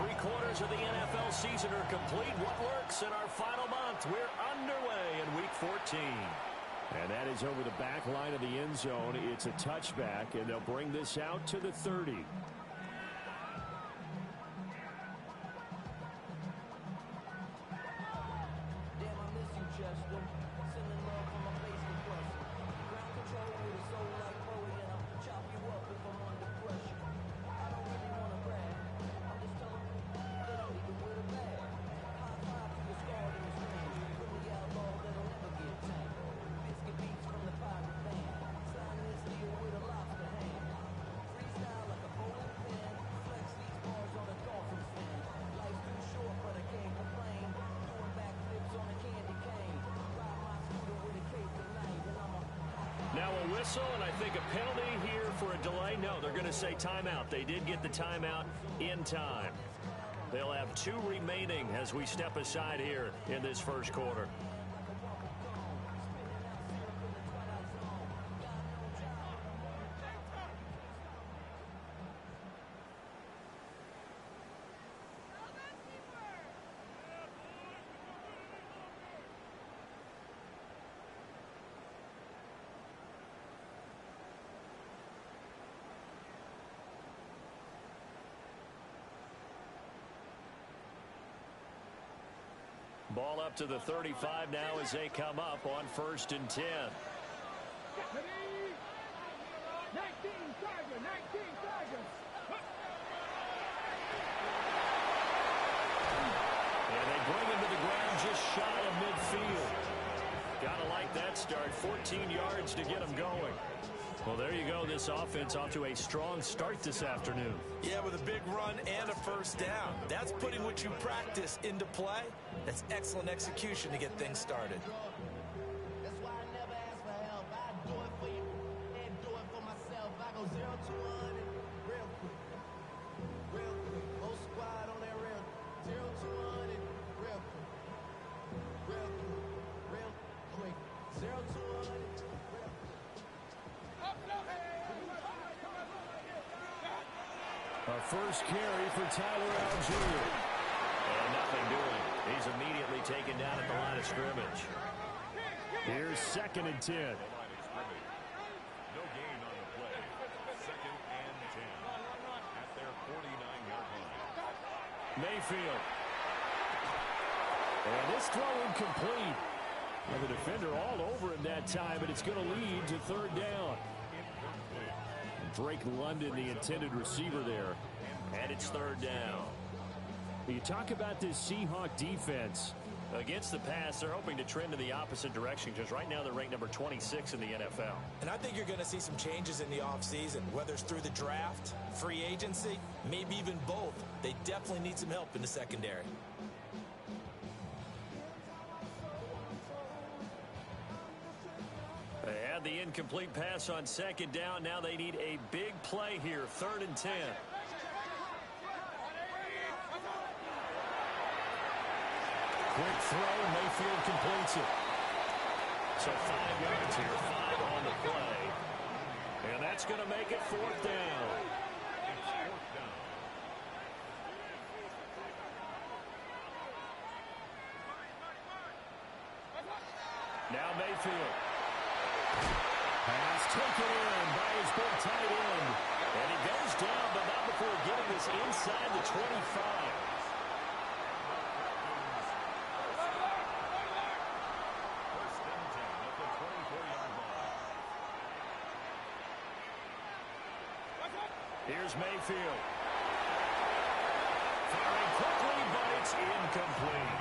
3/4 of the NFL season are complete. What works in our final month? We're underway in Week 14. And that is over the back line of the end zone. It's a touchback, and they'll bring this out to the 30. Now a whistle, and I think a penalty here for a delay. No, they're going to say timeout. They did get the timeout in time. They'll have 2 remaining as we step aside here in this first quarter. Ball up to the 35 now as they come up on 1st and 10. 19 Tigers, 19 Tigers. And they bring him to the ground just shy of midfield. Gotta like that start. 14 yards to get him going. Well, there you go. This offense off to a strong start this afternoon. Yeah, with a big run and a first down. That's putting what you practice into play. That's excellent execution to get things started. That's why I never ask for help. I do it for you and do it for myself. I go 0 to 100 real quick. Real quick. Whole squad on that real. 0 to 100 real quick. Real quick. Real quick. 0 to 100 real quick. A first carry for Tyler Algier. And nothing doing. He's immediately taken down at the line of scrimmage. Here's 2nd and 10. No gain on the play. 2nd and 10 at their 49-yard line. Mayfield. And this throw incomplete. And the defender all over him that time, but it's going to lead to 3rd down. Drake London, the intended receiver there. And it's 3rd down. You talk about this Seahawk defense. Against the pass, they're hoping to trend in the opposite direction because right now they're ranked number 26 in the NFL. And I think you're going to see some changes in the offseason, whether it's through the draft, free agency, maybe even both. They definitely need some help in the secondary. They had the incomplete pass on 2nd down. Now they need a big play here, 3rd and 10. Quick throw, Mayfield completes it. So 5 yards here, 5 on the play. And that's going to make it 4th down. Now Mayfield. Pass taken in by his big tight end. And he goes down, but not before getting this inside the 25. Here's Mayfield. Firing quickly, but it's incomplete.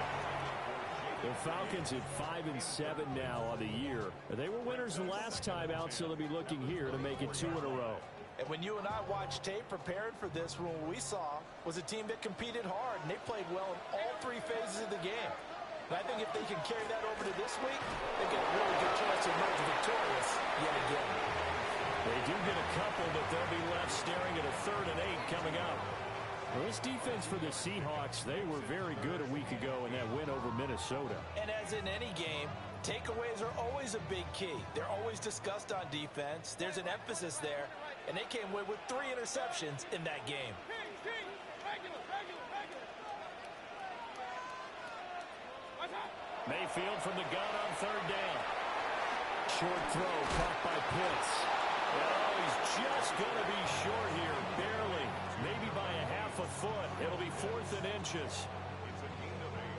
The Falcons at 5-7 now on the year. They were winners the last time out, so they'll be looking here to make it 2 in a row. And when you and I watched tape prepared for this, what we saw was a team that competed hard, and they played well in all 3 phases of the game. And I think if they can carry that over to this week, they get a really good chance to emerge victorious yet again. They do get a couple, but they'll be left staring at a 3rd and 8 coming up. Well, this defense for the Seahawks, they were very good a week ago in that win over Minnesota. And as in any game, takeaways are always a big key. They're always discussed on defense. There's an emphasis there, and they came away with 3 interceptions in that game. Mayfield from the gun on third down. Short throw caught by Pitts. Oh, he's just going to be short here, barely. Maybe by a half a foot. It'll be 4th and inches.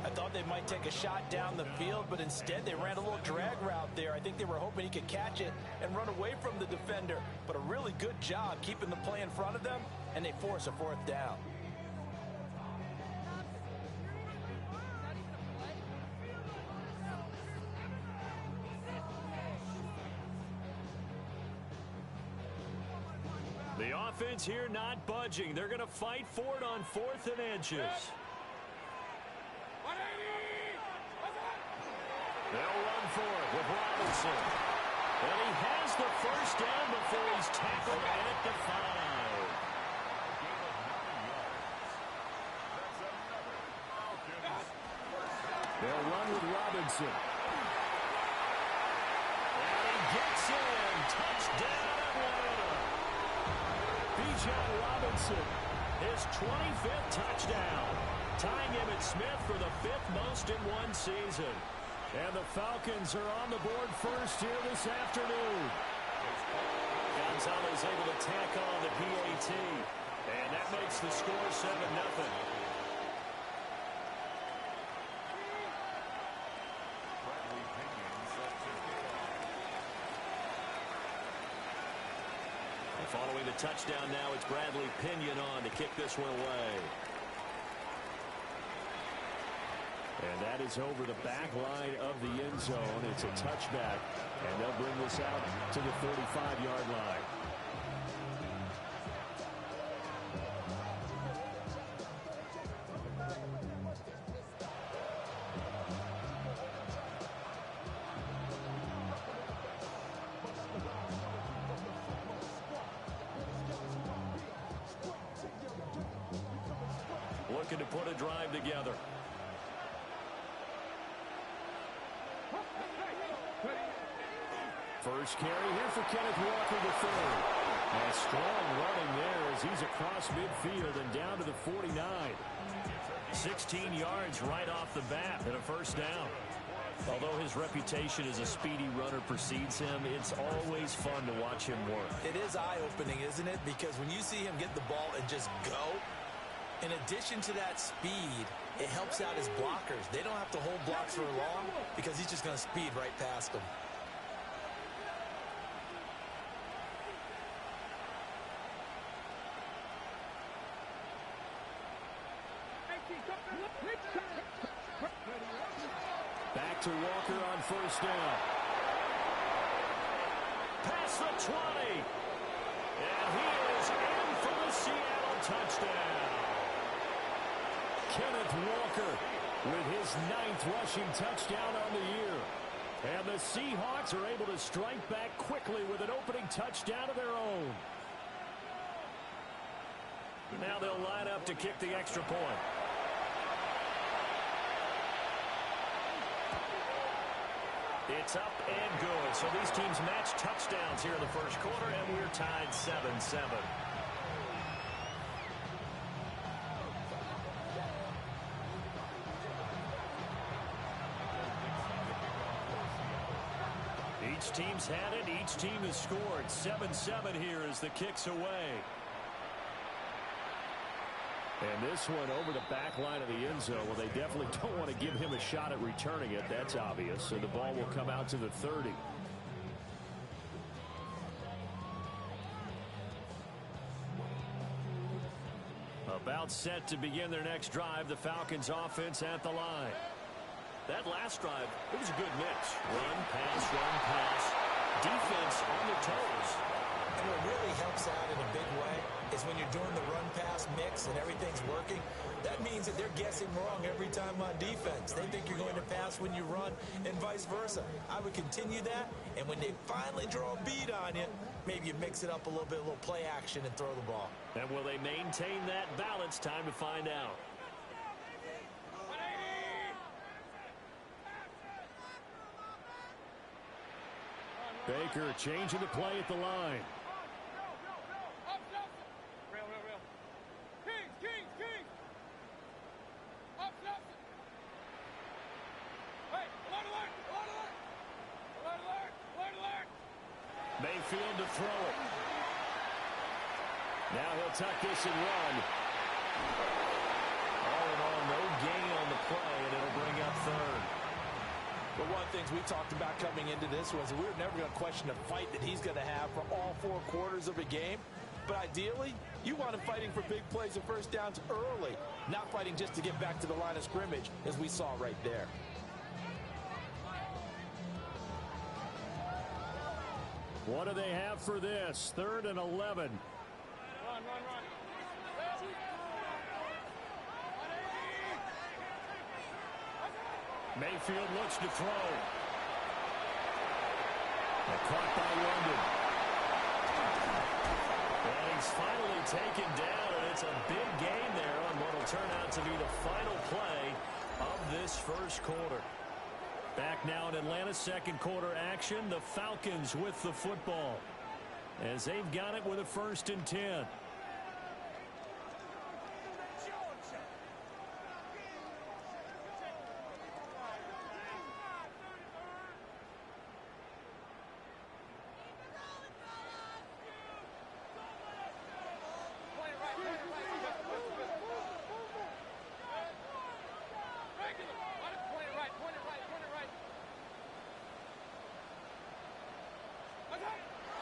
I thought they might take a shot down the field, but instead they ran a little drag route there. I think they were hoping he could catch it and run away from the defender. But a really good job keeping the play in front of them, and they force a 4th down. The offense here not budging. They're going to fight for it on 4th and inches. They'll run for it with Robinson. And he has the first down before he's tackled at the 5. They'll run with Robinson. And he gets in. Touchdown, Atlanta. Bijan Robinson, his 25th touchdown, tying Emmitt Smith for the 5th most in one season. And the Falcons are on the board first here this afternoon. Gonzalez able to tack on the PAT. And that makes the score 7-0. Following the touchdown now, it's Bradley Pinion on to kick this one away. And that is over the back line of the end zone. It's a touchback, and they'll bring this out to the 35-yard line. Looking to put a drive together. First carry here for Kenneth Walker III. And strong running there as he's across midfield and down to the 49. 16 yards right off the bat and a first down. Although his reputation as a speedy runner precedes him, it's always fun to watch him work. It is eye-opening, isn't it? Because when you see him get the ball and just go, in addition to that speed, it helps out his blockers. They don't have to hold blocks for long because he's just going to speed right past them. Back to Walker on first down. Past the 20. And he is in for the Seattle touchdown. Kenneth Walker with his 9th rushing touchdown on the year. And the Seahawks are able to strike back quickly with an opening touchdown of their own. Now they'll line up to kick the extra point. It's up and good. So these teams match touchdowns here in the first quarter, and we're tied 7-7. Each team's had it. Each team has scored. 7-7 here as the kick's away. And this one over the back line of the end zone. Well, they definitely don't want to give him a shot at returning it. That's obvious. So the ball will come out to the 30. About set to begin their next drive. The Falcons offense at the line. That last drive, it was a good mix. Run, pass, defense on their toes. And what really helps out in a big way is when you're doing the run-pass mix and everything's working, that means that they're guessing wrong every time on defense. They think you're going to pass when you run and vice versa. I would continue that, and when they finally draw a bead on you, maybe you mix it up a little bit, a little play action and throw the ball. And will they maintain that balance? Time to find out. Baker changing the play at the line. Kings. Mayfield to throw it. Now he'll tuck this and run. All in all, no gain on the play, and it'll bring up third. But one of the things we talked about coming into this was we were never going to question the fight that he's going to have for all 4 quarters of a game. But ideally, you want him fighting for big plays and first downs early, not fighting just to get back to the line of scrimmage, as we saw right there. What do they have for this? 3rd and 11. Run. Mayfield looks to throw. Caught by London. And he's finally taken down, and it's a big gain there on what will turn out to be the final play of this first quarter. Back now in Atlanta's second quarter action, the Falcons with the football as they've got it with a 1st and 10.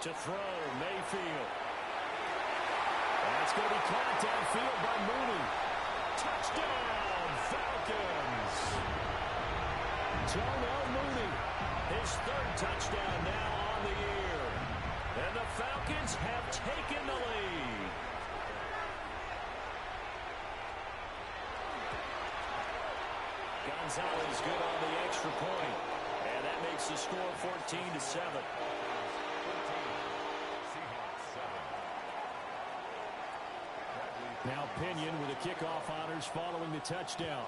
To throw, Mayfield. That's going to be caught downfield by Mooney. Touchdown, Falcons. Darnell Mooney, his 3rd touchdown now on the year. And the Falcons have taken the lead. Gonzalez good on the extra point. And that makes the score 14-7. Now Pinion with the kickoff honors following the touchdown.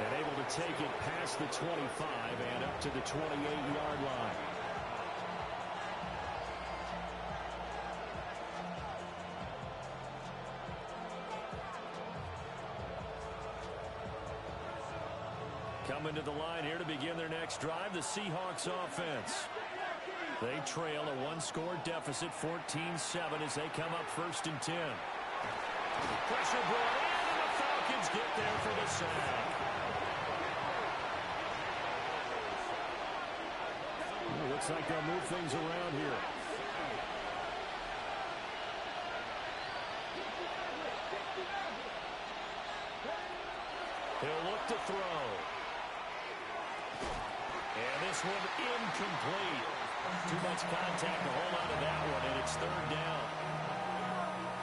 And able to take it past the 25 and up to the 28-yard line. Coming to the line here to begin their next drive, the Seahawks offense. They trail a 1-score deficit, 14-7, as they come up 1st and 10. Pressure brought in, and the Falcons get there for the sack. Looks like they'll move things around here. He'll look to throw. And this one incomplete. Too much contact to hold on to that one, and it's 3rd down.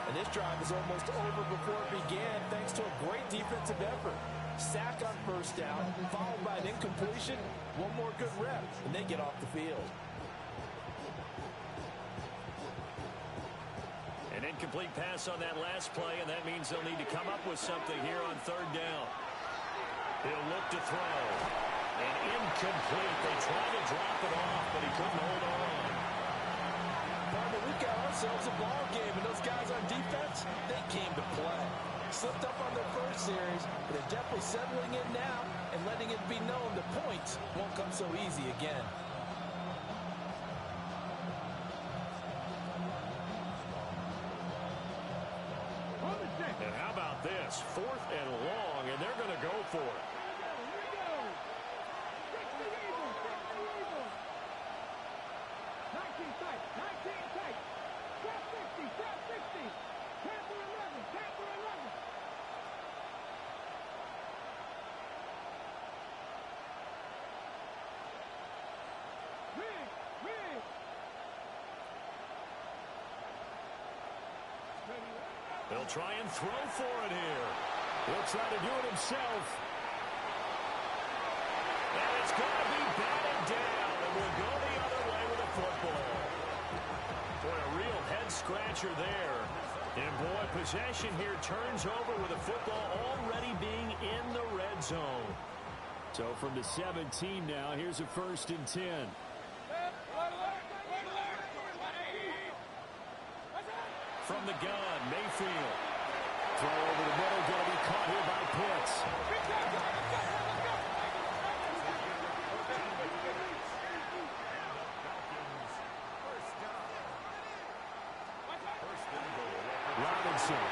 And this drive is almost over before it began thanks to a great defensive effort. Sack on 1st down, followed by an incompletion. One more good rep, and they get off the field. An incomplete pass on that last play, and that means they'll need to come up with something here on 3rd down. He'll look to throw. And incomplete. They tried to drop it off, but he couldn't hold on. Partner, we've got ourselves a ball game, and those guys on defense, they came to play. Slipped up on their first series, but they're definitely settling in now and letting it be known the points won't come so easy again. And how about this? 4th and long, and they're going to go for it. He'll try and throw for it here. He'll try to do it himself. And it's going to be batted down, and we'll go the other way with the football. Boy, a real head-scratcher there. And, boy, possession here turns over with the football already being in the red zone. So from the 17 now, here's a 1st and 10. From the gun, Mayfield throw over the middle, going to be caught here by Pitts. Robinson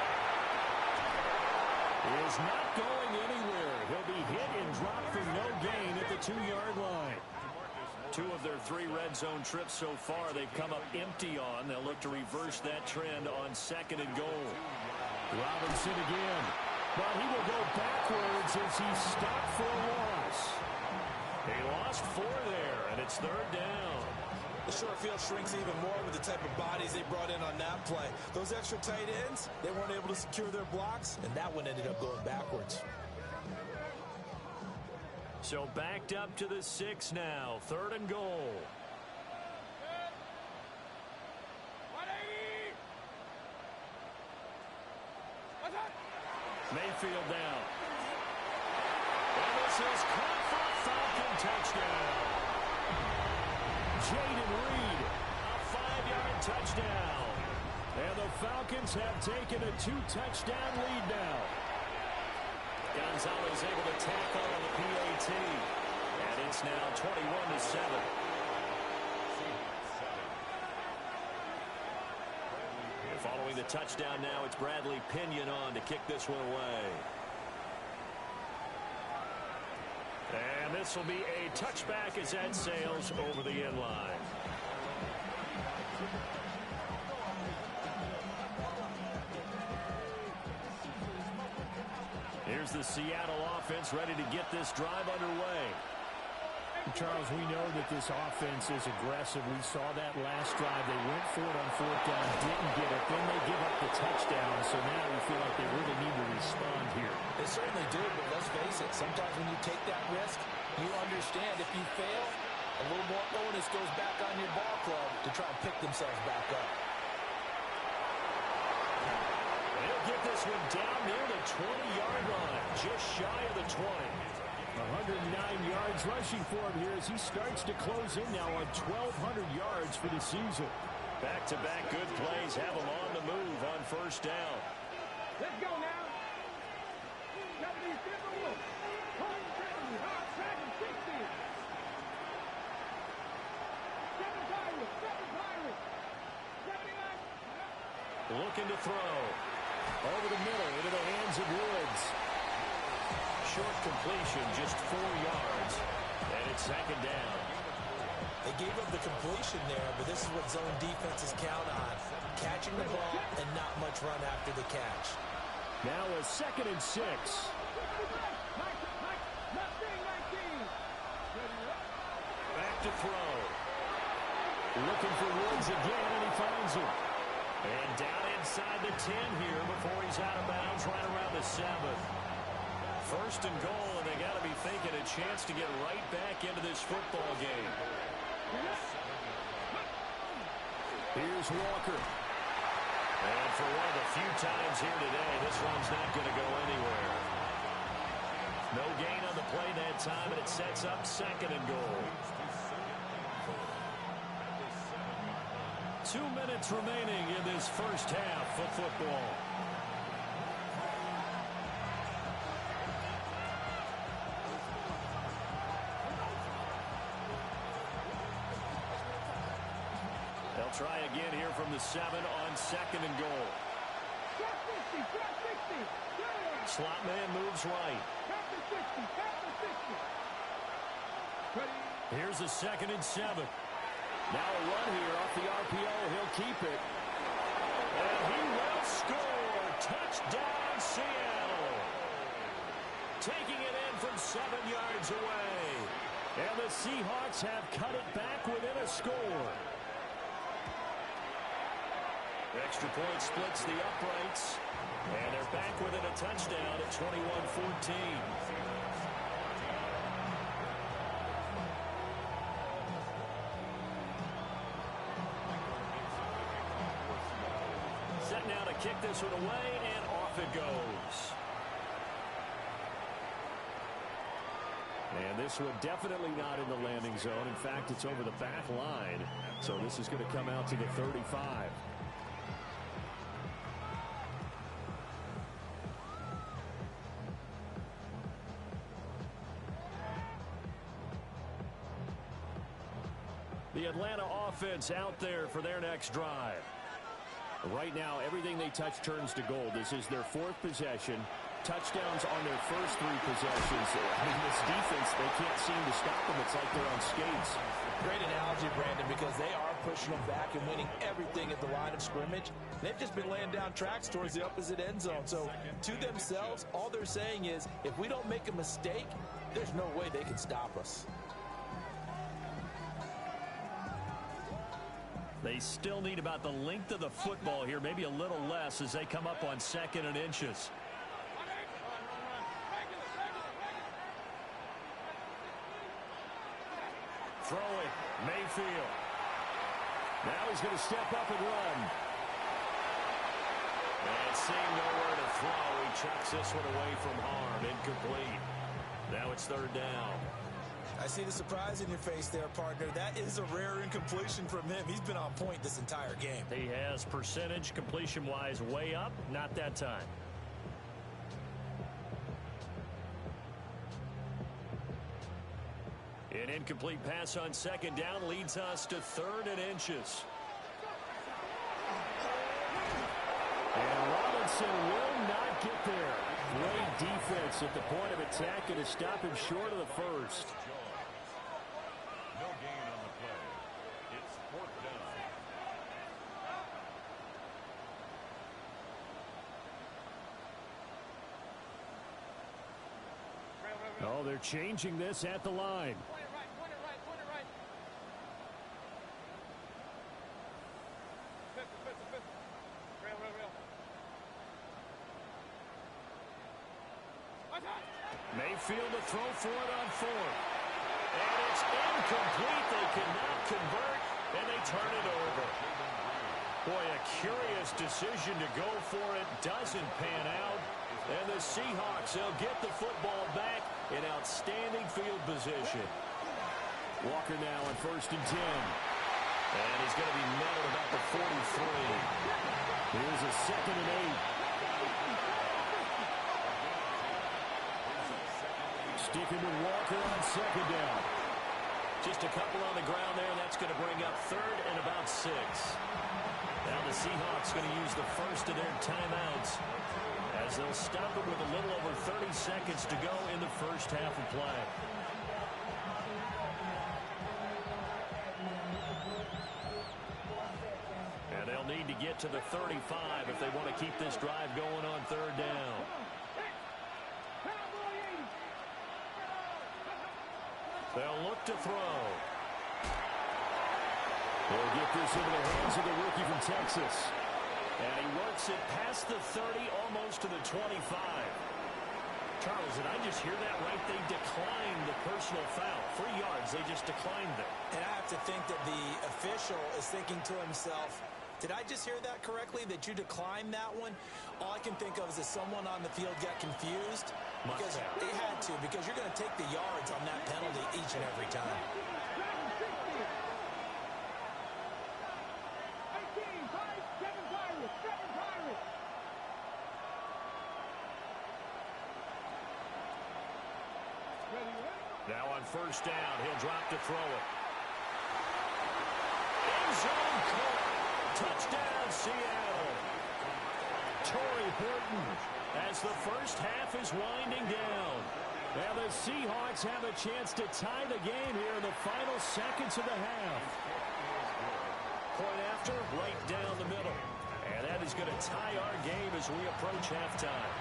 is not going anywhere. He'll be hit and dropped for no gain at the 2-yard line. 2 of their 3 red zone trips so far they've come up empty on. They'll look to reverse that trend on 2nd and goal. Robinson again. But he will go backwards as he's stopped for a loss. He lost 4 there, and it's 3rd down. The short field shrinks even more with the type of bodies they brought in on that play. Those extra tight ends, they weren't able to secure their blocks, and that one ended up going backwards. So backed up to the 6 now. 3rd and goal. Mayfield down. And this is caught for a Falcon touchdown. Jaden Reed, a 5-yard touchdown. And the Falcons have taken a 2-touchdown lead now. Gonzalez able to tack on the PAT. And it's now 21-7. Following the touchdown now, it's Bradley Pinion on to kick this one away. And this will be a touchback as that sails over the end line. Here's the Seattle offense ready to get this drive underway. Charles, we know that this offense is aggressive. We saw that last drive. They went for it on 4th down, didn't get it. Then they give up the touchdown. So now we feel like they really need to respond here. They certainly do, but let's face it. Sometimes when you take that risk, you understand if you fail, a little more onus goes back on your ball club to try and pick themselves back up. They'll get this one down near the 20-yard line, just shy of the 20. 109 yards rushing for him here as he starts to close in now on 1,200 yards for the season. Back-to-back good plays have him on the move on 1st down. Let's go now. Looking to throw. Over the middle into the hands of Woods. Short completion, just 4 yards. And it's 2nd down. They gave up the completion there, but this is what zone defenses count on. Catching the ball and not much run after the catch. Now a 2nd and 6. Back to throw. Looking for Woods again, and he finds him. And down inside the 10 here before he's out of bounds right around the 7. 1st and goal, and they got to be thinking a chance to get right back into this football game. Here's Walker. And for one of the few times here today, this one's not going to go anywhere. No gain on the play that time, and it sets up 2nd and goal. 2 minutes remaining in this 1st half of football. They'll try again here from the 7 on 2nd and goal. Slot man moves right. Here's a 2nd and 7. Now a run here off the RPO. He'll keep it. And he will score. Touchdown, Seattle. Taking it in from 7 yards away. And the Seahawks have cut it back within a score. Extra point splits the uprights. And they're back within a touchdown at 21-14. Set now to kick this one away, and off it goes. And this one definitely not in the landing zone. In fact, it's over the back line. So this is going to come out to the 35. The Atlanta offense out there for their next drive. Right now, everything they touch turns to gold. This is their 4th possession. Touchdowns on their first 3 possessions. I mean, this defense, they can't seem to stop them. It's like they're on skates. Great analogy, Brandon, because they are pushing them back and winning everything at the line of scrimmage. They've just been laying down tracks towards the opposite end zone. So to themselves, all they're saying is, if we don't make a mistake, there's no way they can stop us. They still need about the length of the football here, maybe a little less as they come up on 2nd and inches. Throwing, Mayfield. Now he's going to step up and run. And seeing nowhere to throw, he chucks this one away from harm. Incomplete. Now it's 3rd down. I see the surprise in your face there, partner. That is a rare incompletion from him. He's been on point this entire game. He has percentage completion-wise way up. Not that time. An incomplete pass on 2nd down leads us to 3rd and inches. And Robinson will not get there. Great defense at the point of attack and to stop him short of the first. No gain on the play. It's 4th down. Oh, they're changing this at the line. Mayfield to throw for it on 4th. And it's incomplete. They cannot convert, and they turn it over. Boy, a curious decision to go for it. Doesn't pan out. And the Seahawks, they'll get the football back in outstanding field position. Walker now on 1st and 10. And he's going to be met at about the 43. Here's a 2nd and 8. Sticking with Walker on 2nd down. Just a couple on the ground there. That's going to bring up 3rd and about 6. Now the Seahawks going to use the first of their timeouts as they'll stop it with a little over 30 seconds to go in the first half of play. And they'll need to get to the 35 if they want to keep this drive going on 3rd down. They'll look to throw. They'll get this into the hands of the rookie from Texas. And he works it past the 30, almost to the 25. Charles, did I just hear that right? They declined the personal foul. 3 yards, they just declined it. And I have to think that the official is thinking to himself, did I just hear that correctly, that you declined that one? All I can think of is that someone on the field got confused. Because they had to, because you're going to take the yards on that penalty each and every time. Now on 1st down, he'll drop to throw it. End zone caught. Touchdown, Seattle. Torrey Horton as the first half is winding down. Now the Seahawks have a chance to tie the game here in the final seconds of the half. Point after, right down the middle. And that is going to tie our game as we approach halftime.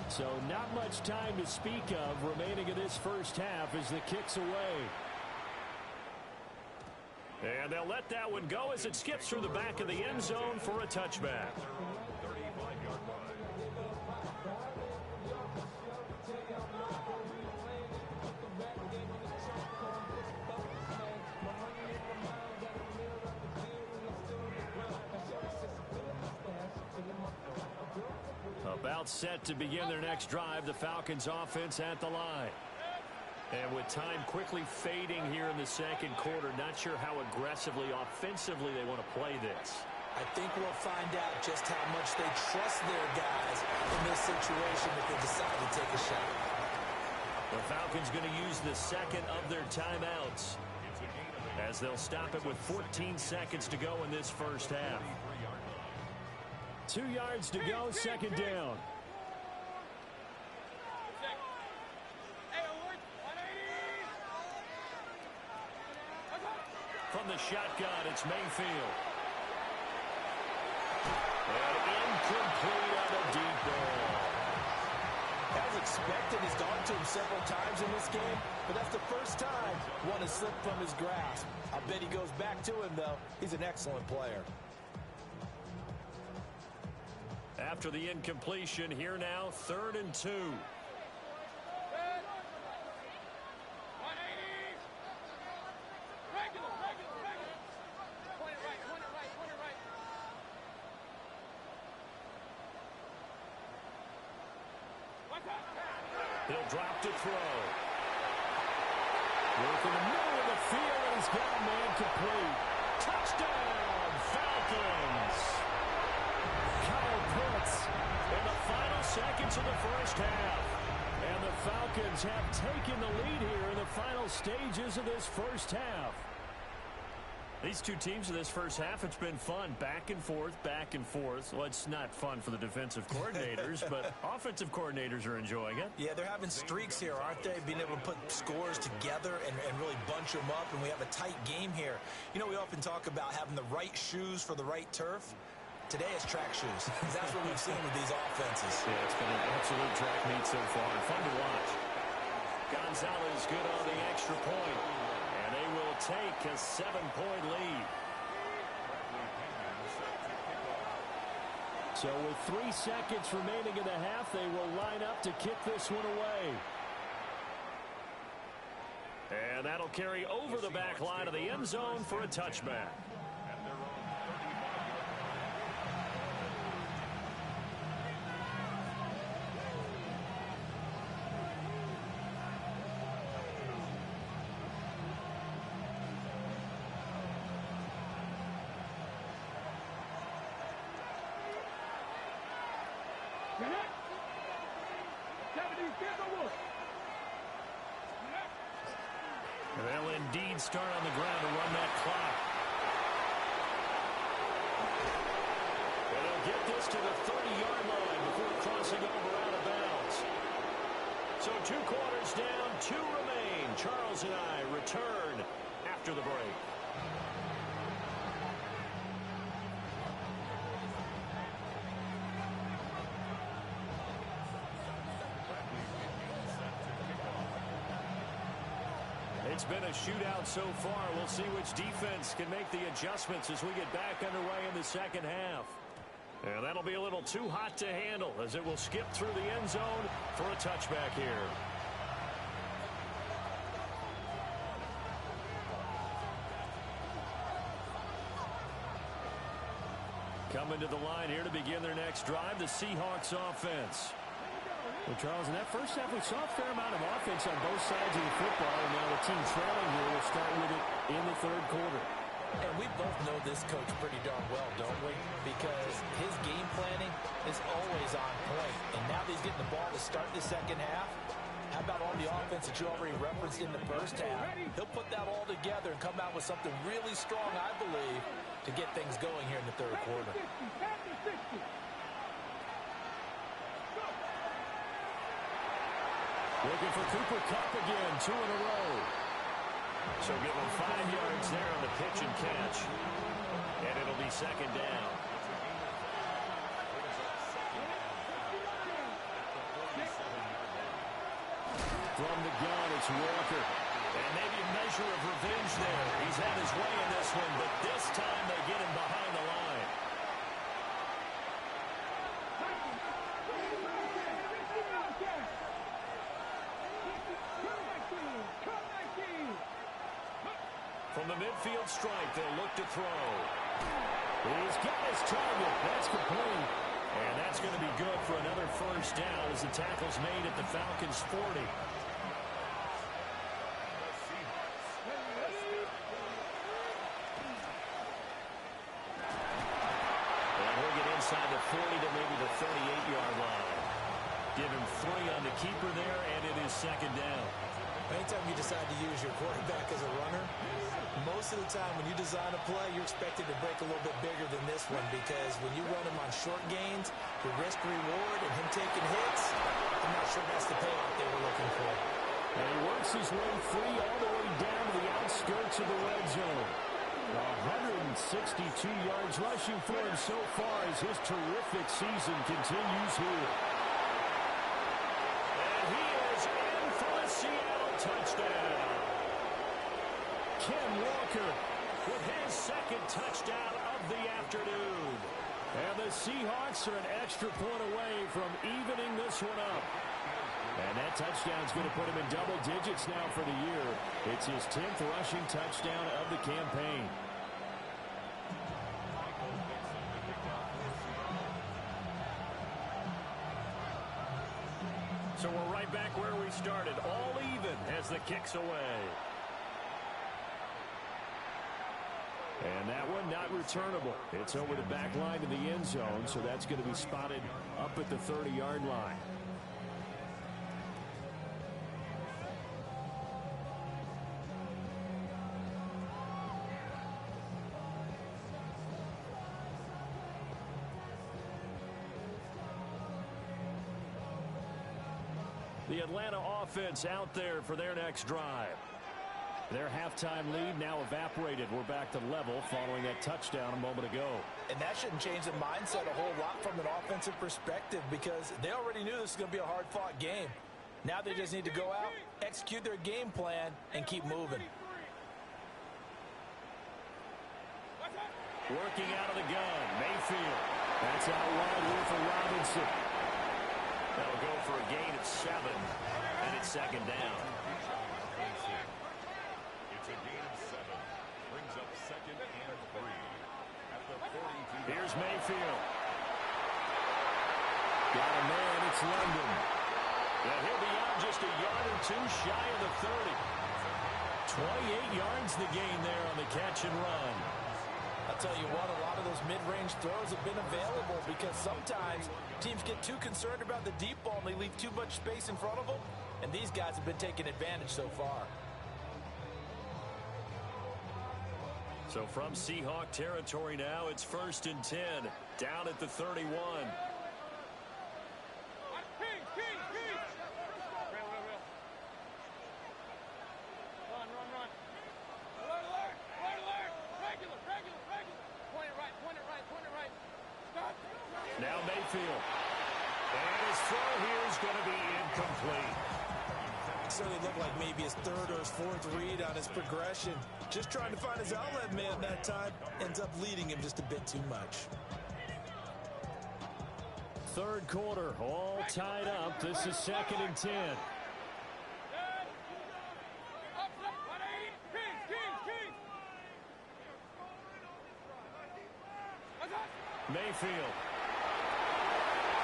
So not much time to speak of remaining in this first half as the kick's away. And they'll let that one go as it skips through the back of the end zone for a touchback. 35-yard line. About set to begin their next drive, the Falcons offense at the line. And with time quickly fading here in the second quarter, not sure how aggressively, offensively they want to play this. I think we'll find out just how much they trust their guys in this situation if they decide to take a shot. The Falcons going to use the second of their timeouts as they'll stop it with 14 seconds to go in this first half. 2 yards to go, second down. From the shotgun, it's Mayfield. And incomplete on a deep ball. As expected, he's gone to him several times in this game, but that's the first time one has slipped from his grasp. I bet he goes back to him, though. He's an excellent player. After the incompletion, here now, 3rd and 2. He'll drop to throw. Work in the middle of the field, and he's got a man complete. Touchdown, Falcons! Kyle Pitts. In the final seconds of the first half. And the Falcons have taken the lead here in the final stages of this first half. These two teams in this first half, it's been fun. Back and forth, back and forth. Well, it's not fun for the defensive coordinators, but offensive coordinators are enjoying it. Yeah, they're having streaks here, aren't they? Being able to put scores together and really bunch them up, and we have a tight game here. You know, we often talk about having the right shoes for the right turf. Today is track shoes. That's what we've seen with these offenses. Yeah, it's been an absolute track meet so far. Fun to watch. Gonzalez good on the extra point. And they will take a 7-point lead. So with 3 seconds remaining in the half, they will line up to kick this one away. And that'll carry over the back line of the end zone for a touchback. They'll indeed start on the ground to run that clock. And they'll get this to the 30-yard line before crossing over out of bounds. So 2 quarters down, 2 remain. Charles and I return after the break. It's been a shootout so far. We'll see which defense can make the adjustments as we get back underway in the second half. And that'll be a little too hot to handle as it will skip through the end zone for a touchback here. Coming to the line here to begin their next drive, the Seahawks offense. Well, Charles, in that first half, we saw a fair amount of offense on both sides of the football, and now the team trailing here will start with it in the 3rd quarter. And we both know this coach pretty darn well, don't we? Because his game planning is always on point. And now that he's getting the ball to start the second half, how about all the offense that you already referenced in the first half? He'll put that all together and come out with something really strong, I believe, to get things going here in the 3rd quarter. Looking for Cooper Kupp again, 2 in a row. So give him 5 yards there on the pitch and catch. And it'll be second down. From the gun, it's Walker. And maybe a measure of revenge there. He's had his way in this one, but this time they get him behind the line. From the midfield stripe, they'll look to throw. He's got his target. That's complete. And that's going to be good for another first down as the tackle's made at the Falcons' 40. And he'll get inside the 40 to maybe the 38-yard line. Give him 3 on the keeper there, and it is second down. Anytime you decide to use your quarterback as a runner, most of the time when you design a play, you're expected to break a little bit bigger than this one, because when you run him on short gains, the risk-reward and him taking hits, I'm not sure that's the payoff they were looking for. And he works his way free all the way down to the outskirts of the red zone. 162 yards rushing for him so far as his terrific season continues here. And he is in for the Seattle touchdown. Ken Walker with his second touchdown of the afternoon. And the Seahawks are an extra point away from evening this one up. And that touchdown's going to put him in double digits now for the year. It's his 10th rushing touchdown of the campaign. So we're right back where we started, all even as the kick's away. And that one not returnable. It's over the back line of the end zone, so that's going to be spotted up at the 30-yard line. The Atlanta offense out there for their next drive. Their halftime lead now evaporated. We're back to level following that touchdown a moment ago. And that shouldn't change the mindset a whole lot from an offensive perspective, because they already knew this was going to be a hard-fought game. Now they just need to go out, execute their game plan, and keep moving. Working out of the gun, Mayfield. That's out wide here for Robinson. That'll go for a gain of 7, and it's second down. It's a gain of 7. Brings up second and 3. At the 42. Here's Mayfield. Got a man, it's London. Yeah, he'll be out just a yard or 2 shy of the 30. 28 yards the gain there on the catch and run. I'll tell you what, a lot of those mid-range throws have been available, because sometimes teams get too concerned about the deep ball and they leave too much space in front of them, and these guys have been taking advantage so far. So from Seahawk territory now, it's 1st and 10, down at the 31. Now Mayfield. And his throw here is going to be incomplete. Certainly looked like maybe his 3rd or his 4th read on his progression. Just trying to find his outlet man that time. Ends up leading him just a bit too much. 3rd quarter, all tied up. This is 2nd and 10. Mayfield.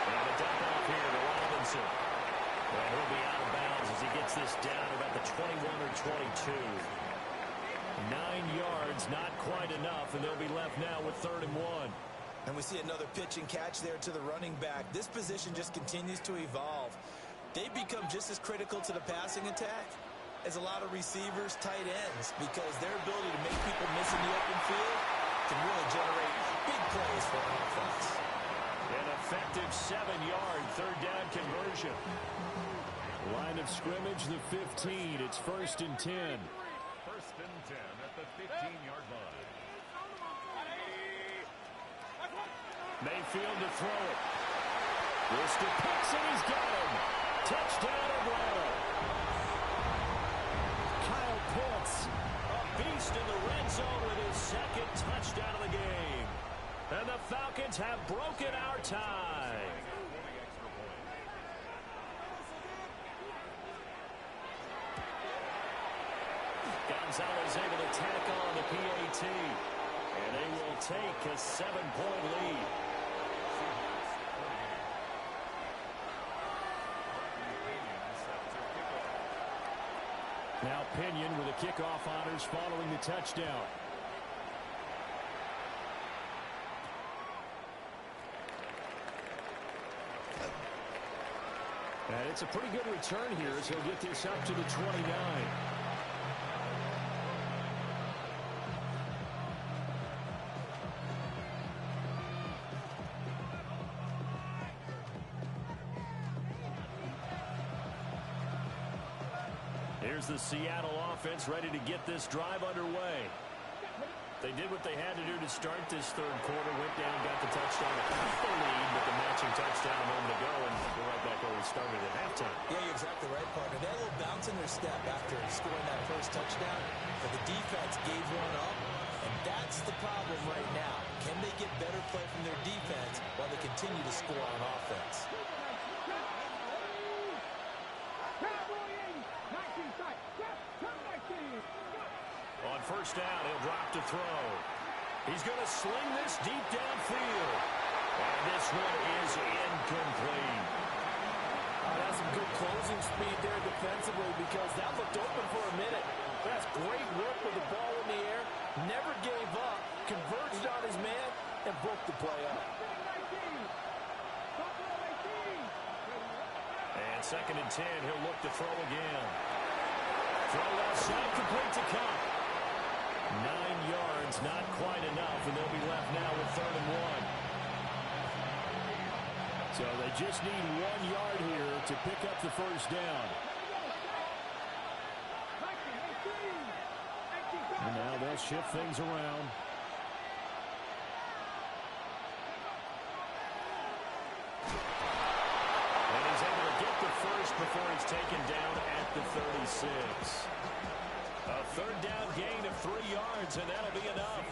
And a dump off here to Robinson. And he'll be out of bounds as he gets this down about the 21 or 22. 9 yards, not quite enough, and they'll be left now with 3rd and 1. And we see another pitch and catch there to the running back. This position just continues to evolve. They become just as critical to the passing attack as a lot of receivers, tight ends, because their ability to make people miss in the open field can really generate big plays for an offense. An effective 7-yard 3rd down conversion. Line of scrimmage, the 15. It's 1st and 10. 1st and 10 at the 15-yard line. Mayfield to throw it. Worcester picks it. He's got him. Touchdown Atlanta. Kyle Pitts, a beast in the red zone with his 2nd touchdown of the game. And the Falcons have broken our tie. Gonzalez able to tack on the PAT. And they will take a 7-point lead. kickoff honors following the touchdown. And it's a pretty good return here as he'll get this up to the 29. Here's the Seattle offense ready to get this drive underway. They did what they had to do to start this third quarter. Went down, got the touchdown to keep the lead with the matching touchdown a moment ago, and we're right back where we started at halftime. Yeah, you're exactly right, partner. They had a little bounce in their step after scoring that first touchdown, but the defense gave one up, and that's the problem right now. Can they get better play from their defense while they continue to score on offense? On first down, he'll drop to throw. He's going to sling this deep downfield. And this one is incomplete. That's some good closing speed there defensively because that looked open for a minute. That's great work with the ball in the air. Never gave up, converged on his man, and broke the play up. And 2nd and 10, he'll look to throw again. Throw left side, complete to Cup. 9 yards, not quite enough, and they'll be left now with 3rd and 1. So they just need 1 yard here to pick up the first down. And now they'll shift things around. And he's able to get the first before he's taken down at the 36. A 3rd down gain of 3 yards, and that'll be enough.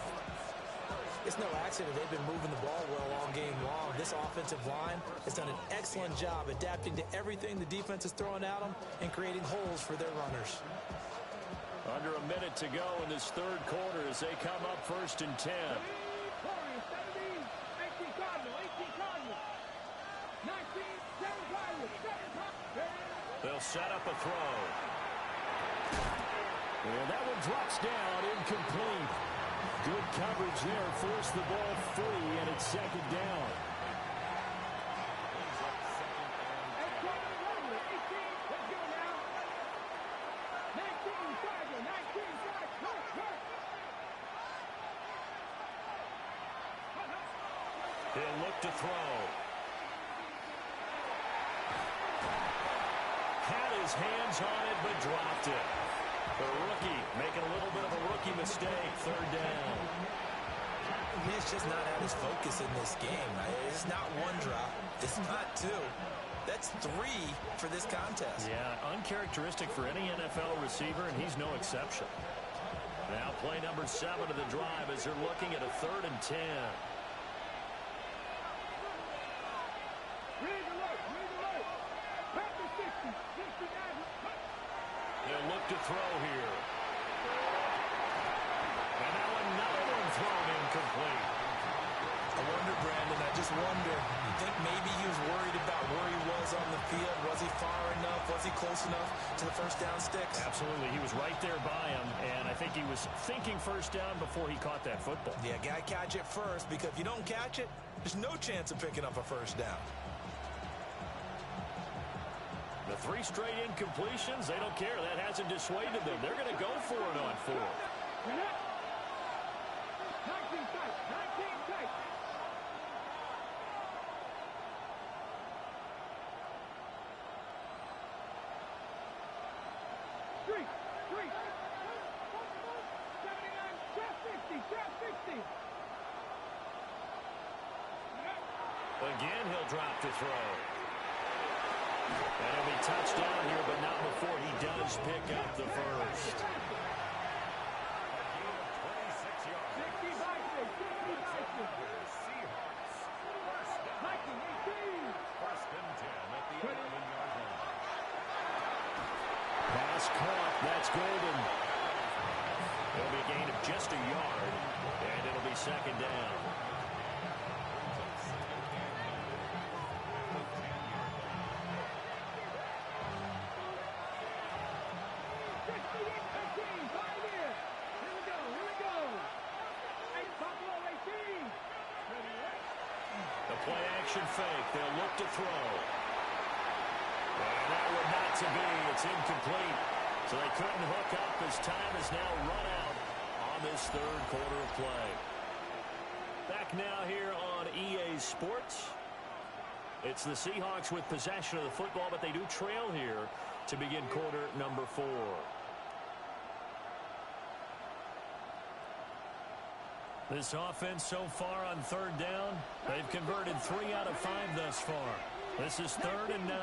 It's no accident they've been moving the ball well all game long. This offensive line has done an excellent job adapting to everything the defense is throwing at them and creating holes for their runners. Under a minute to go in this third quarter as they come up 1st and 10. They'll set up a throw. And that one drops down, incomplete. Good coverage there, forced the ball free, and it's 2nd down. He'll look to throw. Had his hands on it, but dropped it. The rookie making a little bit of a rookie mistake. 3rd down. He's just not at his focus in this game. It's not 1 drop. It's not 2. That's 3 for this contest. Yeah, uncharacteristic for any NFL receiver, and he's no exception. Now play number 7 of the drive as they're looking at a 3rd and 10. They'll look to throw here. And now another one thrown incomplete. I wonder, Brandon, I just wonder, you think maybe he was worried about where he was on the field? Was he far enough? Was he close enough to the first down sticks? Absolutely. He was right there by him, and I think he was thinking first down before he caught that football. Yeah, got to catch it first, because if you don't catch it, there's no chance of picking up a first down. The 3 straight incompletions, they don't care. That hasn't dissuaded them. They're going to go for it on 4th. Again, he'll drop to throw. And he'll be touched down here, but not before he does pick up the first. Pass caught. That's golden. It'll be a gain of just a yard, and it'll be 2nd down. Play action fake. They'll look to throw. And that would not to be. It's incomplete. So they couldn't hook up as time has now run out on this third quarter of play. Back now here on EA Sports. It's the Seahawks with possession of the football, but they do trail here to begin quarter number 4. This offense so far on third down, they've converted 3 out of 5 thus far. This is 3rd and 9.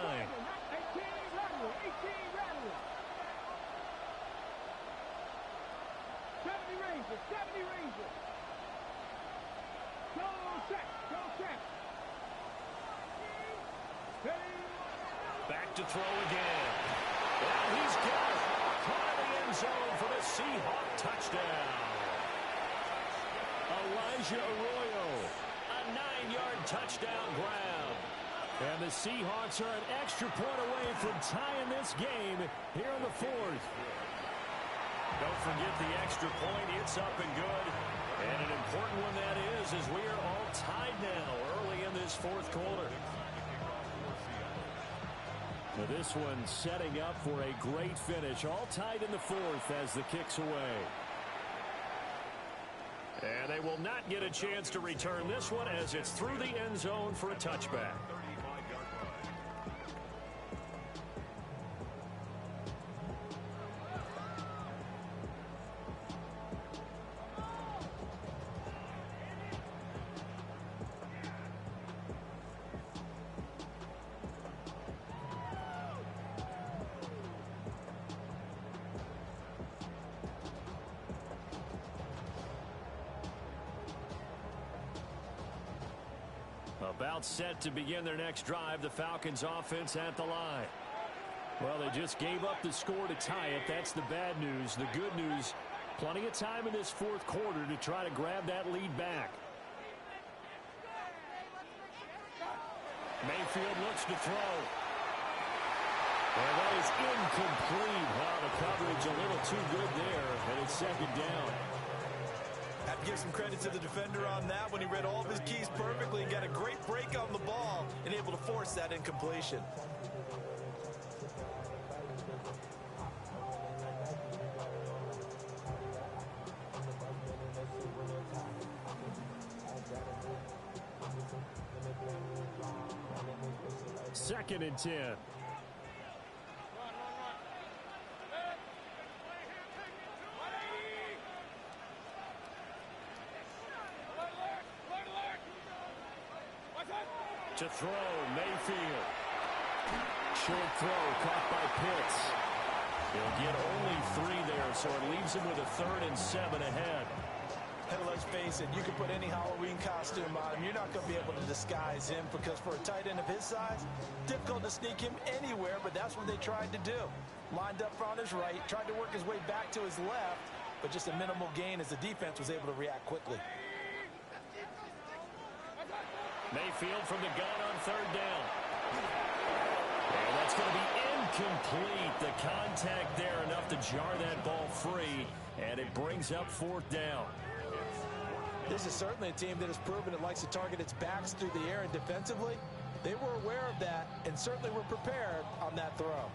70 Rangers. Go set. Back to throw again. And he's got it. Caught in the end zone for the Seahawk touchdown. Elijah Arroyo, a 9-yard touchdown grab. And the Seahawks are an extra point away from tying this game here in the 4th. Don't forget the extra point. It's up and good. And an important one that is, as we are all tied now early in this 4th quarter. Now this one setting up for a great finish. All tied in the 4th as the kick's away. And they will not get a chance to return this one as it's through the end zone for a touchback. About set to begin their next drive, the Falcons offense at the line. Well, they just gave up the score to tie it. That's the bad news. The good news, plenty of time in this 4th quarter to try to grab that lead back. Mayfield looks to throw. And that is incomplete. Wow, the coverage a little too good there, and it's 2nd down. Have to give some credit to the defender on that when he read all of his keys perfectly and got a great break on the ball and able to force that incompletion. Second and 10. To throw, Mayfield. Short throw, caught by Pitts. He'll get only 3 there, so it leaves him with a 3rd and 7 ahead. And let's face it, you can put any Halloween costume on him. You're not going to be able to disguise him because for a tight end of his size, difficult to sneak him anywhere, but that's what they tried to do. Lined up on his right, tried to work his way back to his left, but just a minimal gain as the defense was able to react quickly. Mayfield from the gun on 3rd down. And that's going to be incomplete. The contact there enough to jar that ball free, and it brings up 4th down. This is certainly a team that has proven it likes to target its backs through the air and defensively. They were aware of that and certainly were prepared on that throw.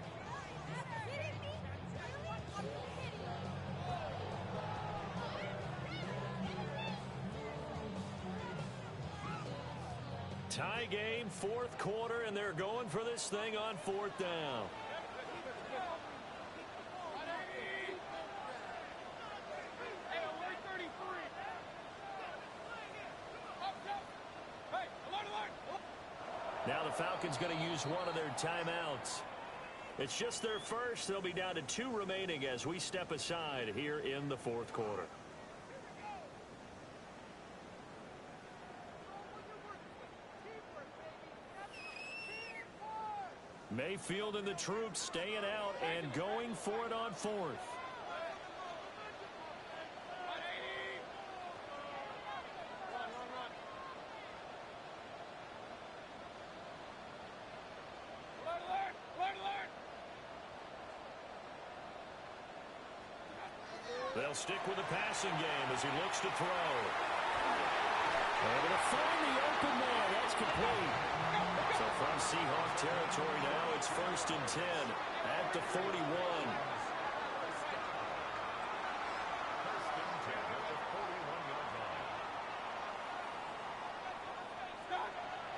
Tie game, 4th quarter, and they're going for this thing on 4th down. Now the Falcons going to use one of their timeouts. It's just their first. They'll be down to 2 remaining as we step aside here in the 4th quarter. Mayfield and the troops staying out and going for it on 4th. They'll stick with the passing game as he looks to throw. Able to find the open man. That's complete. So from Seahawk territory now, it's 1st and 10 at the 41.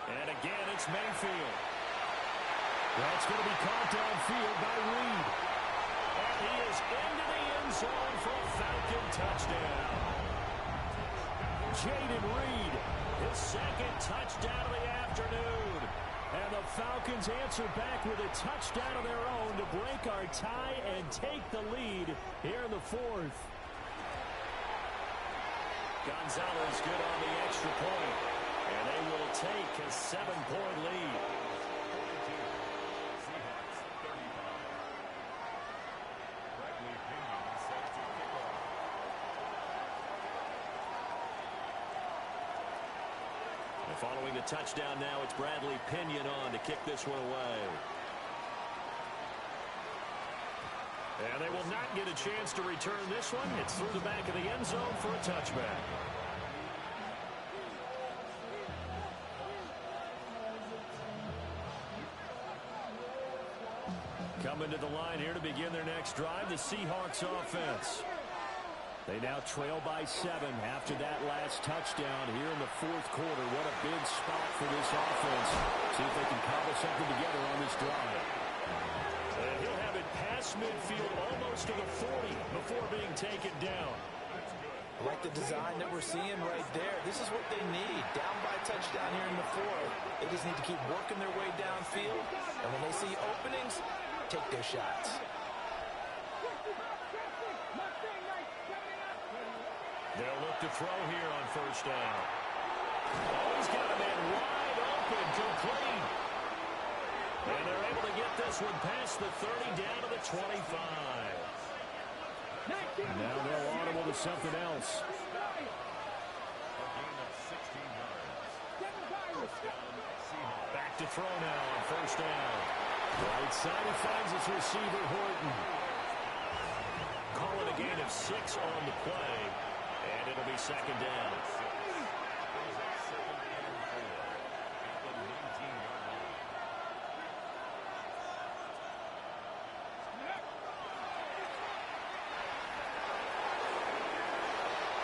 And again, it's Mayfield. That's going to be caught downfield by Reed. And he is into the end zone for a Falcon touchdown. Jaden Reed, his 2nd touchdown of the afternoon. And the Falcons answer back with a touchdown of their own to break our tie and take the lead here in the 4th. Gonzalez good on the extra point. And they will take a 7-point lead. And following the touchdown now, it's Bradley Pinion on to kick this one away. And they will not get a chance to return this one. It's through the back of the end zone for a touchback. Coming to the line here to begin their next drive, the Seahawks offense. They now trail by 7 after that last touchdown here in the 4th quarter. What a big spot for this offense. See if they can cobble something together on this drive. And he'll have it past midfield almost to the 40 before being taken down. I like the design that we're seeing right there. This is what they need. Down by touchdown here in the 4th. They just need to keep working their way downfield. And when they see openings, take their shots. They'll look to throw here on 1st down. Oh, he's got a man wide open, complete. And they're able to get this one past the 30 down to the 25. Now they'll audible to something else. Back to throw now on 1st down. Right side, he finds his receiver, Horton. Call it a gain of 6 on the play, and it'll be 2nd down.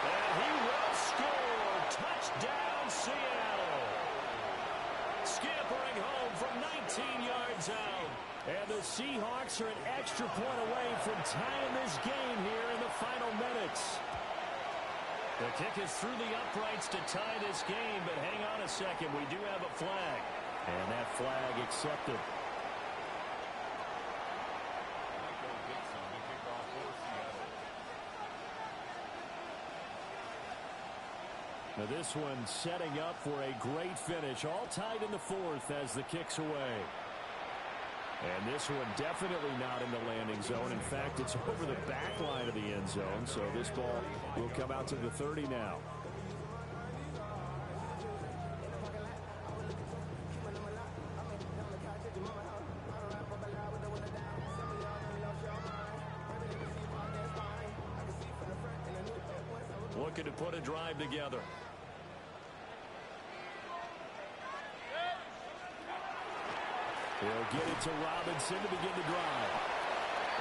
And he will score. Touchdown, Seattle. Scampering home from 19 yards out. And the Seahawks are an extra point away from tying this game here in the final minutes. The kick is through the uprights to tie this game, but hang on a second. We do have a flag. And that flag accepted. Now this one setting up for a great finish. All tied in the 4th as the kick's away. And this one definitely not in the landing zone. In fact, it's over the back line of the end zone. So this ball will come out to the 30 now. Looking to put a drive together. He'll get it to Robinson to begin the drive.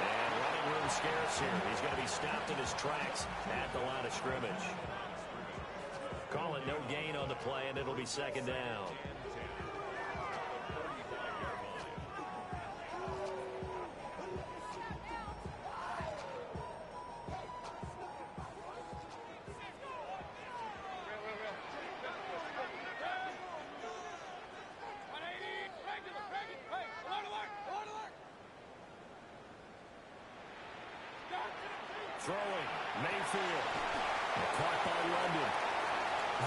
And running room scarce here. He's going to be stopped in his tracks at the line of scrimmage. Call it no gain on the play, and it'll be 2nd down. Throwing, Mayfield. Caught by London.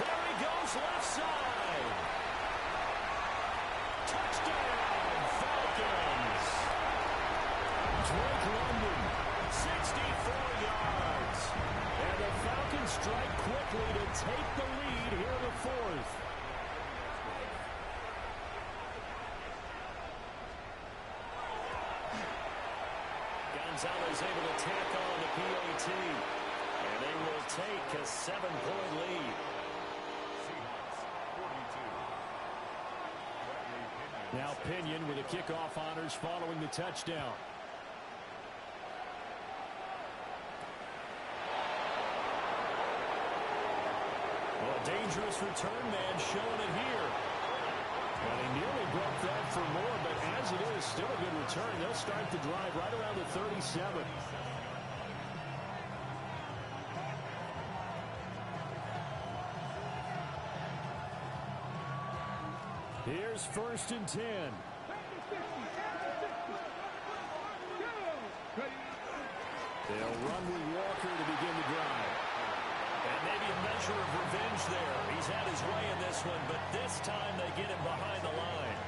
There he goes, left side. Touchdown, Falcons. Drake London. 64 yards. And the Falcons strike quickly to take the lead here in the 4th. Gonzalez able to tack on the PAT. And they will take a 7-point lead. Now Pinion with the kickoff honors following the touchdown. Well, a dangerous return man showing it here. Well, he nearly broke that for more, but as it is, still a good return. They'll start the drive right around the 37. Here's 1st and 10. They'll run with Walker to begin the drive. And maybe a measure of revenge there. He's had his way in this one, but this time they get him behind the line.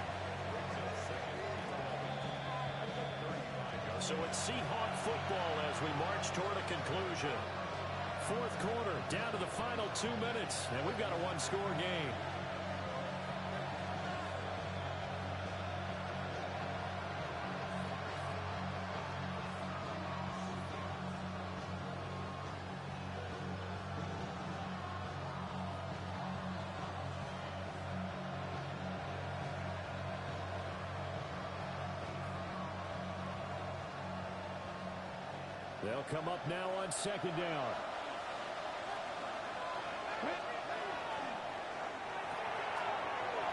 So it's Seahawk football as we march toward a conclusion. 4th quarter, down to the final 2 minutes, and we've got a one-score game. They'll come up now on 2nd down.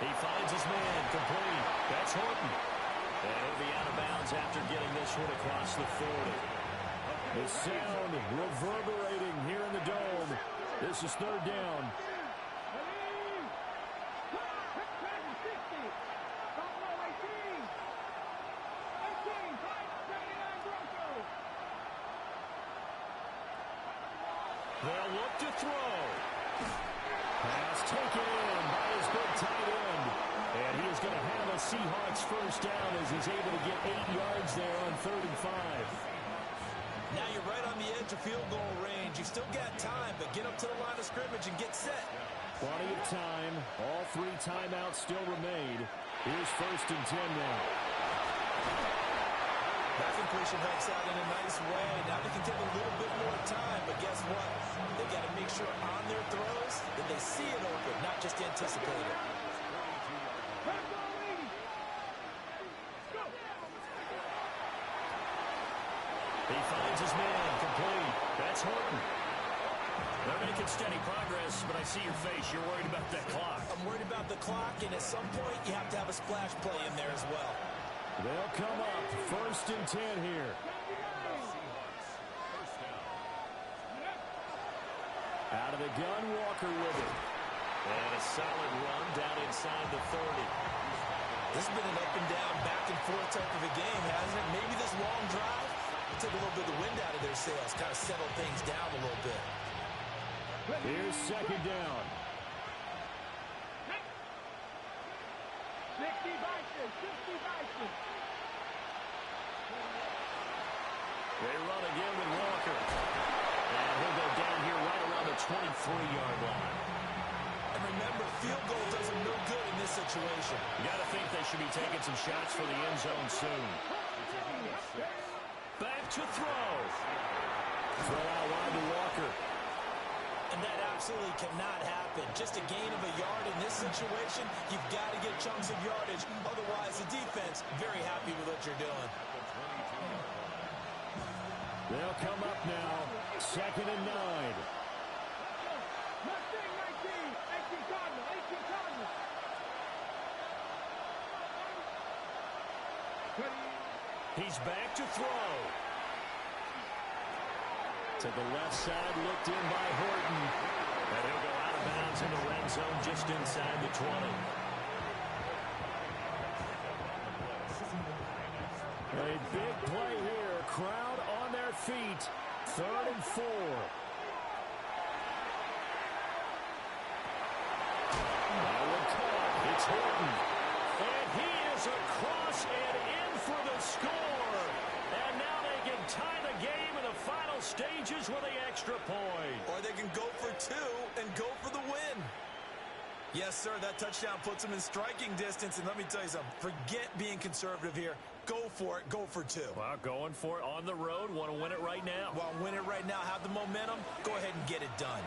He finds his man, complete. That's Horton. And he'll be out of bounds after getting this one across the 40. The sound reverberating here in the dome. This is 3rd down. They'll look to throw. Pass taken in by his big tight end. And he is going to have a Seahawks 1st down as he's able to get 8 yards there on 3rd and 5. Now you're right on the edge of field goal range. You've still got time, but get up to the line of scrimmage and get set. Plenty of time. All 3 timeouts still remain. Here's 1st and 10 now. That completion helps out in a nice way. Now they can take a little bit more time, but guess what? They got to make sure on their throws that they see it open, not just anticipate it. He finds his man, complete. That's Horton. They're making steady progress, but I see your face. You're worried about that clock. I'm worried about the clock, and at some point you have to have a splash play in there as well. They'll come up 1st and 10 here. Out of the gun, Walker with it. And a solid run down inside the 30. This has been an up and down, back and forth type of a game, hasn't it? Maybe this long drive will take a little bit of the wind out of their sails, kind of settle things down a little bit. Here's 2nd down. 60 Vikings, 60 Vikings. They run again with Walker. And he'll go down here right around the 23-yard line. And remember, field goal does them no good in this situation. You got to think they should be taking some shots for the end zone soon. Back to throw. Throw out wide to Walker. And that absolutely cannot happen. Just a gain of a yard in this situation, you've got to get chunks of yardage. Otherwise, the defense, very happy with what you're doing. They'll come up now. 2nd and 9. Mustang 19, 18 Cardinal, 18 Cardinal. He's back to throw. To the left side, looked in by Horton. And he'll go out of bounds in the red zone just inside the 20. A big play here. Crowd on their feet. 3rd and 4. It's Horton. And he is across and in for the score. And now they can tie the game in the final stages with the extra point. Or they can go for 2 and go for the win. Yes, sir, that touchdown puts them in striking distance. And let me tell you something, forget being conservative here. Go for it, go for 2. Well, going for it on the road. Want to win it right now. Well, win it right now, have the momentum, go ahead and get it done.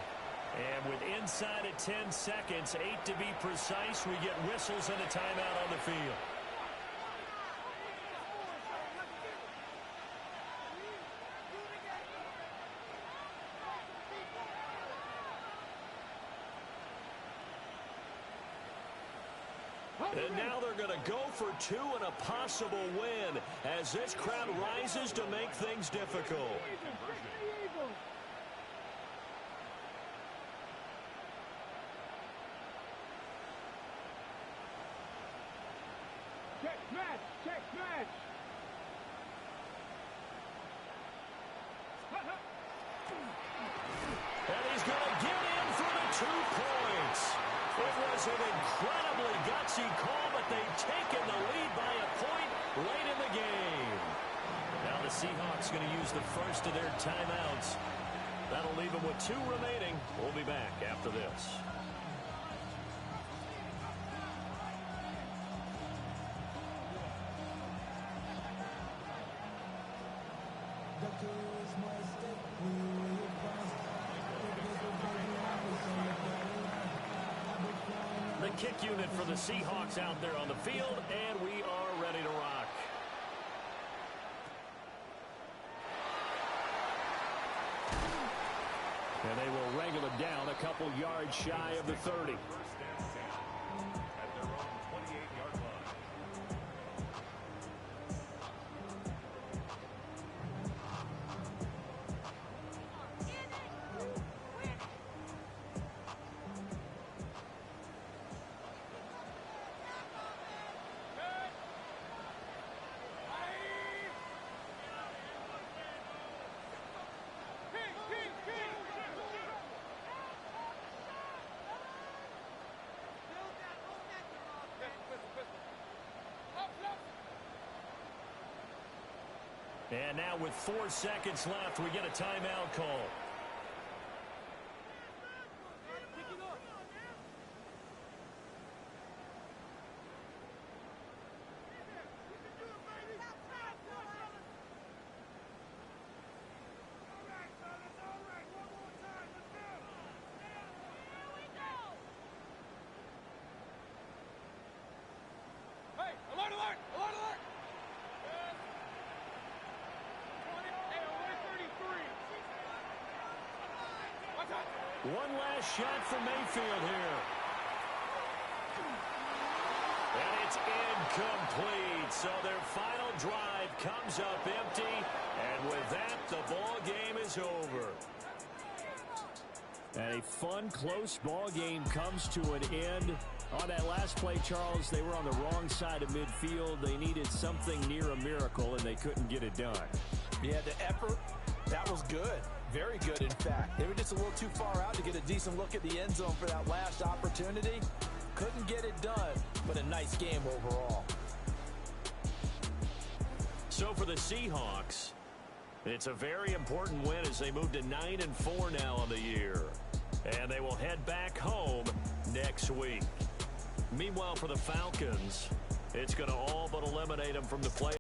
And with inside of 10 seconds, 8 to be precise, we get whistles and a timeout on the field. And now they're going to go for two and a possible win as this crowd rises to make things difficult. Check match, check match. And he's going to get in for the 2 points. It was an incredibly gutsy call, but they've taken the lead by a point late in the game. Now the Seahawks going to use the first of their timeouts. That'll leave them with 2 remaining. We'll be back after this. The kick unit for the Seahawks out there on the field, and we are ready to rock. And they will wrangle it down a couple yards shy of the 30. First and 10 at their own 28-yard line. And now with 4 seconds left, we get a timeout call. Hey, alert, alert, alert, alert. One last shot for Mayfield here. And it's incomplete. So their final drive comes up empty. And with that, the ball game is over. And a fun, close ball game comes to an end. On that last play, Charles, they were on the wrong side of midfield. They needed something near a miracle, and they couldn't get it done. Yeah, the effort, that was good. Very good, in fact. They were just a little too far out to get a decent look at the end zone for that last opportunity. Couldn't get it done, but a nice game overall. So for the Seahawks, it's a very important win as they move to 9-4 now on the year. And they will head back home next week. Meanwhile, for the Falcons, it's going to all but eliminate them from the play.